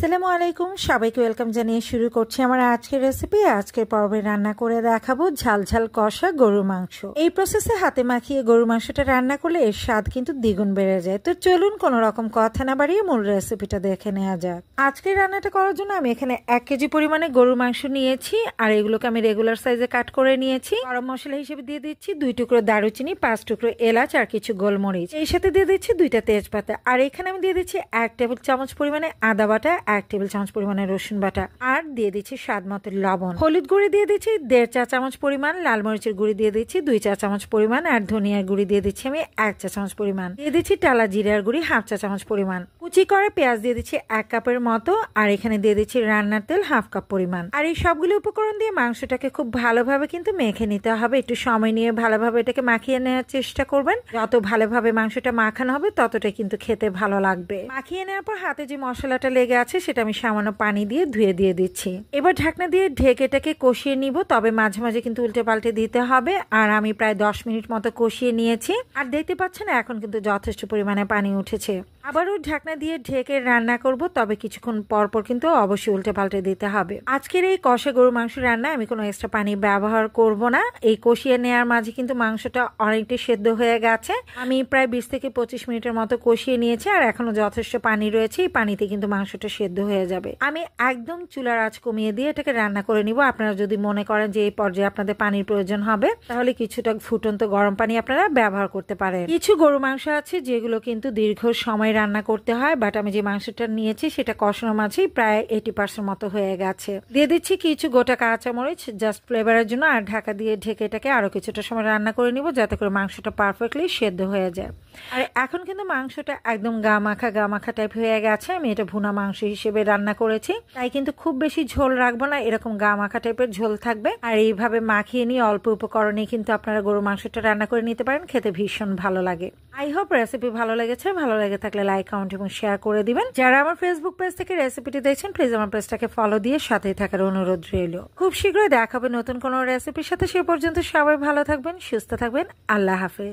আসসালামু আলাইকুম, সবাইকে ওয়েলকাম জানিয়ে শুরু করছি আমার আজকের রেসিপি। আজকের পর্বে রান্না করে দেখাবো ঝাল ঝাল কষা গরুর মাংস। এই প্রসেসে হাতে মাখিয়ে গরুর মাংসটা রান্না করলে এর স্বাদ কিন্তু দ্বিগুণ বেড়ে যায়। তো চলুন কোনো রকম কথা না বাড়িয়ে মূল রেসিপিটা দেখে নেওয়া যাক। আজকের রান্নাটা করার জন্য আমি এখানে 1 কেজি পরিমাণে গরুর মাংস নিয়েছি, আর এগুলোকে আমি রেগুলার সাইজে কাট করে নিয়েছি। গরম মশলা হিসেবে দিয়ে দিচ্ছি 2 টুকরো দারুচিনি, 5 টুকরো এলাচ আর কিছু গোলমরিচ। এই সাথে দিয়ে দিচ্ছি 2টা তেজপাতা, আর এখানে আমি দিয়ে দিচ্ছি 1 টেবিল চামচ পরিমাণে আদা বাটা, 1 টেবিল চামচ পরিমাণে রসুন বাটা, আর দিয়ে দিচ্ছি স্বাদ মতো লবণ। হলুদ গুঁড়ি দিয়ে দিচ্ছি 1.5 চা চামচ পরিমাণ, লাল মরিচের গুঁড়ি দিয়ে দিচ্ছি 2 চা চামচ পরিমাণ, আর ধনিয়ার গুঁড়ি দিয়ে দিচ্ছি আমি 1 চা চামচ পরিমাণ। দিয়ে দিচ্ছি টালা জিরার গুঁড়ি 1/2 চা চামচ পরিমাণ। কুচি করে পেঁয়াজ দিয়ে দিচ্ছি 1 কাপের মতো, আর এখানে দিয়ে দিচ্ছি রান্নার তেল 1/2 কাপ পরিমাণ। আর এই সবগুলো উপকরণ দিয়ে মাংসটাকে খুব ভালোভাবে কিন্তু মেখে নিতে হবে। একটু সময় নিয়ে ভালোভাবে এটাকে মাখিয়ে নেওয়ার চেষ্টা করবেন। যত ভালোভাবে মাংসটা মাখানো হবে ততটা কিন্তু খেতে ভালো লাগবে। মাখিয়ে নেওয়ার পর হাতে যে মশলাটা লেগে আছে সেটা আমি সামান্য পানি দিয়ে ধুয়ে দিয়ে দিচ্ছি। এবার ঢাকনা দিয়ে ঢেকে এটাকে কষিয়ে নিব, তবে মাঝে মাঝে কিন্তু উল্টে পাল্টে দিতে হবে। আর আমি প্রায় 10 মিনিট মতো কষিয়ে নিয়েছি, আর দেখতে পাচ্ছেন এখন কিন্তু যথেষ্ট পরিমাণে পানি উঠেছে। আবারও ঢাকনা দিয়ে ঢেকে রান্না করব, তবে কিছুক্ষণ পর পর কিন্তু অবশ্যই উল্টে পাল্টে দিতে হবে। আজকের এই কষা গরু মাংস রান্না আমি কোনো এক্সট্রা পানি ব্যবহার করব না। এই কষিয়ে নেওয়ার মাঝে কিন্তু মাংসটা অনেকটাই সেদ্ধ হয়ে গেছে। আমি প্রায় 20 থেকে 25 মিনিটের মতো কষিয়ে নিয়েছি, আর এখনো যথেষ্ট পানি রয়েছে। এই পানিতে কিন্তু মাংসটা সেদ্ধ হয়ে যাবে। আমি একদম চুলার আঁচ কমিয়ে দিয়ে এটাকে রান্না করে নিব। আপনারা যদি মনে করেন যে এই পর্যায়ে আপনাদের পানির প্রয়োজন হবে, তাহলে কিছুটা ফুটন্ত গরম পানি আপনারা ব্যবহার করতে পারেন। কিছু গরু মাংস আছে যেগুলো কিন্তু দীর্ঘ সময় রান্না করতে হয়, বাট আমি যে মাংসটা নিয়েছি সেটা কষানোর মাঝেই প্রায় 80% মতো হয়ে গেছে। দিয়ে দিচ্ছি কিছু গোটা কাঁচামরিচ জাস্ট ফ্লেভারের জন্য, আর ঢাকা দিয়ে ঢেকে এটাকে আরো কিছুটা সময় রান্না করে নিব, যাতে করে মাংসটা পারফেক্টলি সেদ্ধ হয়ে যায়। আর এখন কিন্তু মাংসটা একদম গা মাখা টাইপ হয়ে গেছে। আমি এটা ভুনা মাংস হিসেবে রান্না করেছি, তাই কিন্তু খুব বেশি ঝোল রাখবো না, এরকম গা মাখা টাইপের ঝোল থাকবে। আর এইভাবে মাখিয়ে নিয়ে অল্প উপকরণে কিন্তু আপনারা গরু মাংসটা রান্না করে নিতে পারেন, খেতে ভীষণ ভালো লাগে। আই হোপ রেসিপি ভালো লেগেছে। ভালো লেগে থাকলে লাইক, কমেন্ট এবং শেয়ার করে দিবেন। যারা আমার ফেসবুক পেজ থেকে রেসিপিটি দেখছেন, প্লিজ আমার পেজটাকে ফলো দিয়ে সাথেই থাকার অনুরোধ রইল। খুব শীঘ্রই দেখা হবে নতুন কোনো রেসিপির সাথে। সে পর্যন্ত সবাই ভালো থাকবেন, সুস্থ থাকবেন। আল্লাহ হাফেজ।